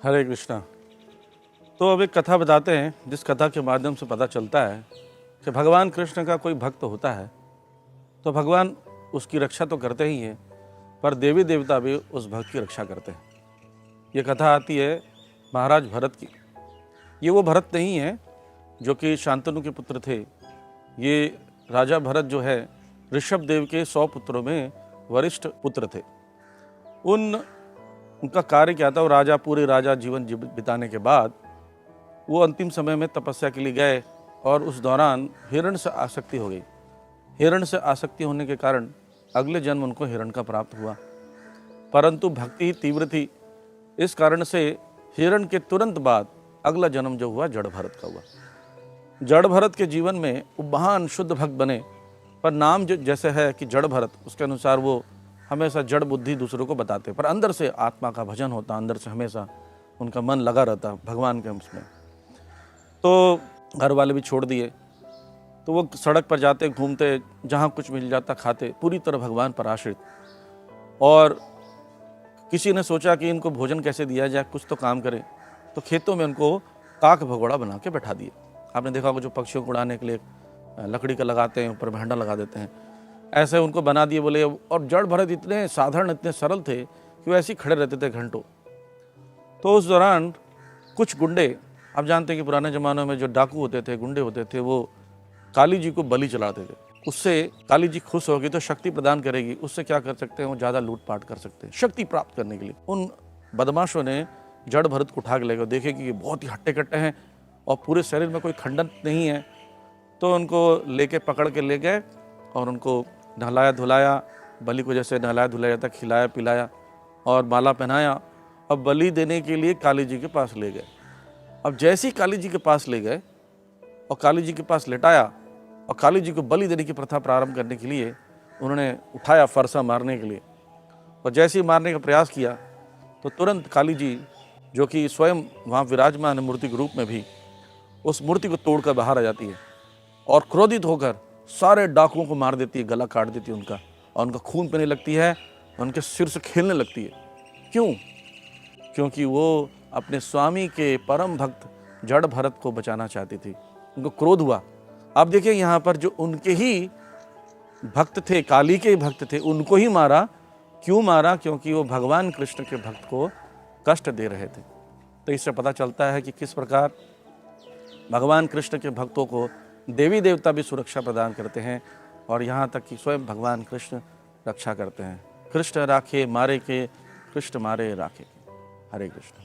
हरे कृष्णा। तो अब एक कथा बताते हैं, जिस कथा के माध्यम से पता चलता है कि भगवान कृष्ण का कोई भक्त होता है तो भगवान उसकी रक्षा तो करते ही हैं, पर देवी देवता भी उस भक्त की रक्षा करते हैं। ये कथा आती है महाराज भरत की। ये वो भरत नहीं है जो कि शांतनु के पुत्र थे। ये राजा भरत जो है ऋषभ देव के 100 पुत्रों में वरिष्ठ पुत्र थे। उनका कार्य क्या था, वो पूरे राजा जीवन बिताने के बाद वो अंतिम समय में तपस्या के लिए गए और उस दौरान हिरण से आसक्ति हो गई। हिरण से आसक्ति होने के कारण अगले जन्म उनको हिरण का प्राप्त हुआ, परंतु भक्ति तीव्र थी, इस कारण से हिरण के तुरंत बाद अगला जन्म जो हुआ जड़ भरत का हुआ। जड़ भरत के जीवन में वो महान शुद्ध भक्त बने, पर नाम जो जैसे है कि जड़ भरत, उसके अनुसार वो हमेशा जड़ बुद्धि दूसरों को बताते, पर अंदर से आत्मा का भजन होता, अंदर से हमेशा उनका मन लगा रहता भगवान के उसमें। तो घर वाले भी छोड़ दिए, तो वो सड़क पर जाते घूमते, जहाँ कुछ मिल जाता खाते, पूरी तरह भगवान पर आश्रित। और किसी ने सोचा कि इनको भोजन कैसे दिया जाए, कुछ तो काम करें, तो खेतों में उनको काक भगोड़ा बना के बैठा दिए। आपने देखा होगा जो पक्षियों को उड़ाने के लिए लकड़ी का लगाते हैं, ऊपर भंडा लगा देते हैं, ऐसे उनको बना दिए बोले। और जड़ भरत इतने साधारण, इतने सरल थे कि वो ऐसे ही खड़े रहते थे घंटों। तो उस दौरान कुछ गुंडे, आप जानते हैं कि पुराने ज़मानों में जो डाकू होते थे, गुंडे होते थे, वो काली जी को बलि चढ़ाते थे। उससे काली जी खुश होगी तो शक्ति प्रदान करेगी, उससे क्या कर सकते हैं, वो ज़्यादा लूटपाट कर सकते हैं शक्ति प्राप्त करने के लिए। उन बदमाशों ने जड़ भरत को उठा के ले गए, देखे कि ये बहुत ही हट्टे कट्टे हैं और पूरे शरीर में कोई खंडन नहीं है, तो उनको लेके पकड़ के ले गए और उनको नहलाया धुलाया, बलि को जैसे नहलाया धुलाया जाता, खिलाया पिलाया और माला पहनाया। अब बलि देने के लिए काली जी के पास ले गए। अब जैसे ही काली जी के पास ले गए और काली जी के पास लेटाया और काली जी को बलि देने की प्रथा प्रारंभ करने के लिए उन्होंने उठाया फरसा मारने के लिए, और जैसे ही मारने का प्रयास किया तो तुरंत काली जी, जो कि स्वयं वहाँ विराजमान मूर्ति के रूप में भी, उस मूर्ति को तोड़कर बाहर आ जाती है और क्रोधित होकर सारे डाकुओं को मार देती है, गला काट देती है उनका, और उनका खून पीने लगती है, उनके सिर से खेलने लगती है। क्यों? क्योंकि वो अपने स्वामी के परम भक्त जड़ भरत को बचाना चाहती थी। उनको क्रोध हुआ। आप देखिए यहाँ पर जो उनके ही भक्त थे, काली के भक्त थे, उनको ही मारा। क्यों मारा? क्योंकि वो भगवान कृष्ण के भक्त को कष्ट दे रहे थे। तो इससे पता चलता है कि किस प्रकार भगवान कृष्ण के भक्तों को देवी देवता भी सुरक्षा प्रदान करते हैं, और यहाँ तक कि स्वयं भगवान कृष्ण रक्षा करते हैं। कृष्ण राखे मारे के, कृष्ण मारे राखे के। हरे कृष्ण।